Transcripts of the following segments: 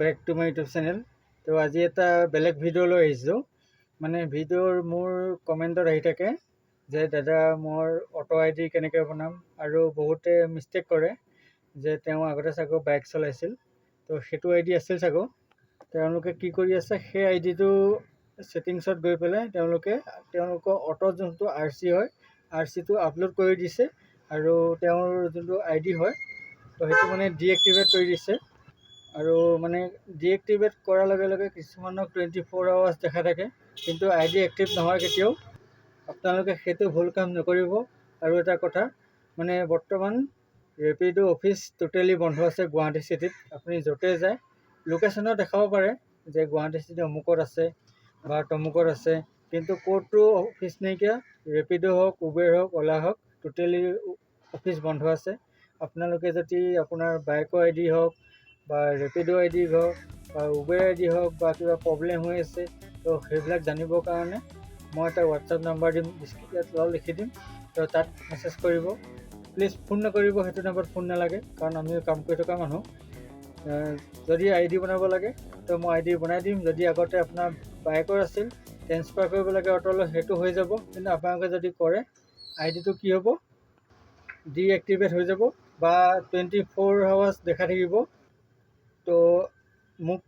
Back to my YouTube channel. তো আজি এটা বেলেগ ভিডিঅ' লৈ আহিছোঁ। মানে ভিডিঅ'ৰ মোৰ কমেণ্টত আহি থাকে যে দাদা মোৰ অটো আই ডি কেনেকৈ বনাম, আৰু বহুতে মিষ্টেক কৰে যে তেওঁ আগতে চাগৈ বাইক চলাইছিল, তো সেইটো আই ডি আছিল চাগৈ। তেওঁলোকে কি কৰি আছে, সেই আই ডিটো ছেটিংছত গৈ পেলাই তেওঁলোকৰ অটো যোনটো আৰ চি হয়, আৰ চিটো আপলোড কৰি দিছে, আৰু তেওঁৰ যোনটো আই ডি হয় তো সেইটো মানে ডিএক্টিভেট কৰি দিছে। আৰু মানে ডিএক্টিভেট কৰাৰ লগে লগে কিছুমানক 24 আৱাৰ্ছ দেখা থাকে, কিন্তু আই ডি এক্টিভ নহয় কেতিয়াও। আপোনালোকে সেইটো ভুল কাম নকৰিব। আৰু এটা কথা, মানে বৰ্তমান ৰেপিড' অফিচ টোটেলি বন্ধ আছে গুৱাহাটী চিটিত। আপুনি য'তে যায় লোকেশ্যনত দেখাব পাৰে যে গুৱাহাটী চিটি অমুকত আছে বা তমুকত আছে, কিন্তু ক'তো অফিচ নাইকিয়া। ৰেপিড' হওক, উবেৰ হওক, অ'লা হওক, টোটেলি অফিচ বন্ধ আছে। আপোনালোকে যদি আপোনাৰ বাইকৰ আই ডি হওক বা ৰেপিড' আই ডি হওক বা উবেৰ আই ডি হওক বা কিবা প্ৰব্লেম হৈ আছে, তো সেইবিলাক জানিবৰ কাৰণে মই এটা হোৱাটছআপ নাম্বাৰ দিম, ইয়াত লিখি দিম। তো তাত মেছেজ কৰিব। প্লিজ ফোন নকৰিব, সেইটো নাম্বাৰত ফোন নালাগে, কাৰণ আমিও কাম কৰি থকা মানুহ। যদি আই ডি বনাব লাগে তো মই আই ডি বনাই দিম। যদি আগতে আপোনাৰ বাইকৰ আছিল, ট্ৰেন্সফাৰ কৰিব লাগে অট'লৈ, সেইটো হৈ যাব। কিন্তু আপোনালোকে যদি কৰে, আই ডিটো কি হ'ব, ডিএক্টিভেট হৈ যাব বা 24 আৱাৰ্ছ দেখা থাকিব। তো মোক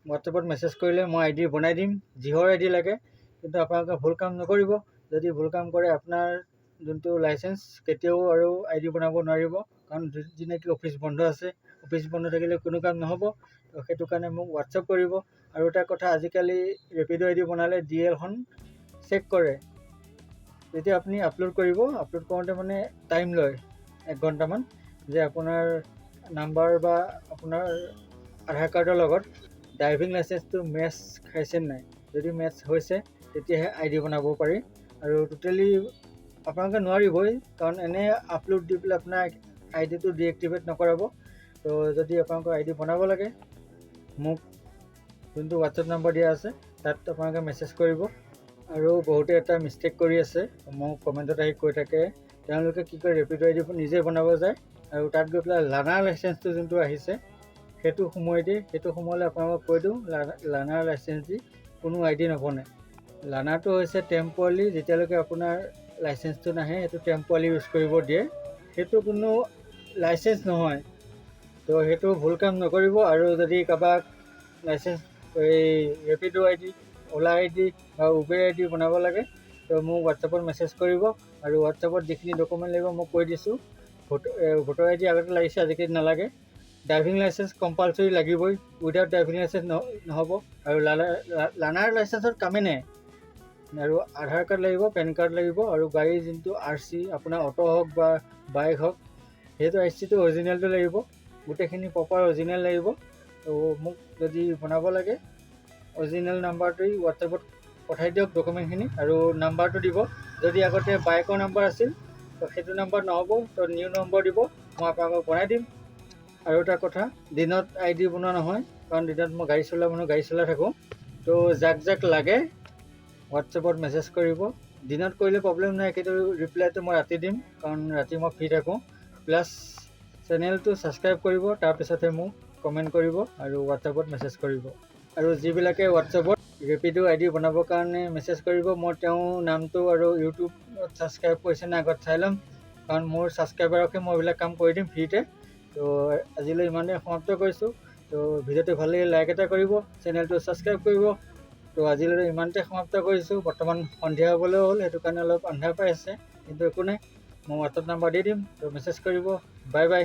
হোৱাটছএপত মেছেজ কৰিলে মই আই ডি বনাই দিম, যিহৰ আই ডি লাগে। কিন্তু আপোনালোকে ভুল কাম নকৰিব। যদি ভুল কাম কৰে, আপোনাৰ যোনটো লাইচেঞ্চ কেতিয়াও আৰু আই ডি বনাব নোৱাৰিব, কাৰণ যিনেকি অফিচ বন্ধ আছে, অফিচ বন্ধ থাকিলে কোনো কাম নহ'ব। তো সেইটো কাৰণে মোক হোৱাটছএপ কৰিব। আৰু এটা কথা, আজিকালি ৰেপিড' আই ডি বনালে DLখন চেক কৰে। যেতিয়া আপুনি আপলোড কৰিব, আপলোড কৰোঁতে মানে টাইম লয় 1 ঘণ্টামান, যে আপোনাৰ নাম্বাৰ বা আপোনাৰ আধাৰ কাৰ্ডৰ লগত ড্ৰাইভিং লাইচেঞ্চটো মেচ খাইছে নাই। যদি মেচ হৈছে তেতিয়াহে আই ডি বনাব পাৰি। আৰু টোটেলি আপোনালোকে নোৱাৰিবই, কাৰণ এনে আপলোড দি পেলাই আপোনাৰ আই ডিটো ডিএক্টিভেট নকৰাব। তো যদি আপোনালোকৰ আই ডি বনাব লাগে, মোক যোনটো হোৱাটছএপ নম্বৰ দিয়া আছে তাত আপোনালোকে মেছেজ কৰিব। আৰু বহুতে এটা মিষ্টেক কৰি আছে, মোক কমেণ্টত আহি কৈ থাকে, তেওঁলোকে কি কৰে, ৰেপিড' আই ডি নিজে বনাব যায় আৰু তাত গৈ পেলাই লাৰ্ণাৰ লাইচেঞ্চটো যোনটো আহিছে সেইটো সোমোৱাই দিয়ে। সেইটো সোমোৱালে আপোনালোকক কৈ দিওঁ, লাৰ্ণাৰ লাইচেঞ্চ দি কোনো আই ডি নবনে। লাৰ্ণাৰটো হৈছে টেম্প'ৰাৰী, যেতিয়ালৈকে আপোনাৰ লাইচেঞ্চটো নাহে সেইটো টেম্প'ৰাৰী ইউজ কৰিব দিয়ে, সেইটো কোনো লাইচেঞ্চ নহয়। তো সেইটো ভুল কাম নকৰিব। আৰু যদি কাৰোবাক লাইচেঞ্চ এই ৰেপিড' আই ডি, অ'লা আই ডি বা উবেৰ আই ডি বনাব লাগে, তো মোক হোৱাটছএপত মেছেজ কৰিব। আৰু হোৱাটছএপত যিখিনি ডকুমেণ্ট লাগিব মই কৈ দিছোঁ। ভোটাৰ আই ডি আগতে লাগিছে, আজিকালি নালাগে। ড্ৰাইভিং লাইচেঞ্চ কম্পালচৰি লাগিবই, উইদাউট ড্ৰাইভিং লাইচেঞ্চ নহ'ব। আৰু লাৰ্ণাৰ লাইচেঞ্চত কামেই নাই। আৰু আধাৰ কাৰ্ড লাগিব, পেন কাৰ্ড লাগিব, আৰু গাড়ীৰ যোনটো আৰ চি, আপোনাৰ অটো হওক বা বাইক হওক, সেইটো আৰ চিটো অৰিজিনেলটো লাগিব। গোটেইখিনি প্ৰপাৰ অৰিজিনেল লাগিব। তো মোক যদি বনাব লাগে, অৰিজিনেল নাম্বাৰটোৱেই হোৱাটছএপত পঠাই দিয়ক ডকুমেণ্টখিনি, আৰু নাম্বাৰটো দিব। যদি আগতে বাইকৰ নাম্বাৰ আছিল তো সেইটো নাম্বাৰ নহ'ব, তো নিউ নম্বৰ দিব, মই আপোনালোকক বনাই দিম। আৰু এটা কথা, দিনত আই ডি বনোৱা নহয়, কাৰণ দিনত মই গাড়ী চলাই থাকোঁ। তো যাক লাগে হোৱাটছএপত মেছেজ কৰিব। দিনত কৰিলে প্ৰব্লেম নাই, কিন্তু ৰিপ্লাইটো মই ৰাতি দিম, কাৰণ ৰাতি মই ফ্ৰী থাকোঁ। প্লাছ চেনেলটো ছাবস্ক্ৰাইব কৰিব, তাৰপিছতহে মোক কমেণ্ট কৰিব আৰু হোৱাটছএপত মেছেজ কৰিব। আৰু যিবিলাকে হোৱাটছএপত ৰেপিড' আই ডি বনাবৰ কাৰণে মেছেজ কৰিব, মই তেওঁৰ নামটো আৰু ইউটিউবত ছাবস্ক্ৰাইব কৰিছে নে আগত চাই ল'ম, কাৰণ মোৰ ছাবস্ক্ৰাইবাৰকহে মই এইবিলাক কাম কৰি দিম ফ্ৰীতে। তো আজিলৈ ইমানেই সমাপ্ত কৰিছোঁ। তো ভিডিঅ'টো ভাল লাগিলে লাইক এটা কৰিব, চেনেলটো ছাবস্ক্ৰাইব কৰিব। তো আজিলৈ ইমানতে সমাপ্ত কৰিছোঁ। বৰ্তমান সন্ধিয়া হ'বলৈ হ'ল, সেইটো কাৰণে অলপ আন্ধাৰ পাই আছে, কিন্তু একো নাই, মই হোৱাটছএপ নাম্বাৰ দি দিম, তো মেছেজ কৰিব। Bye bye.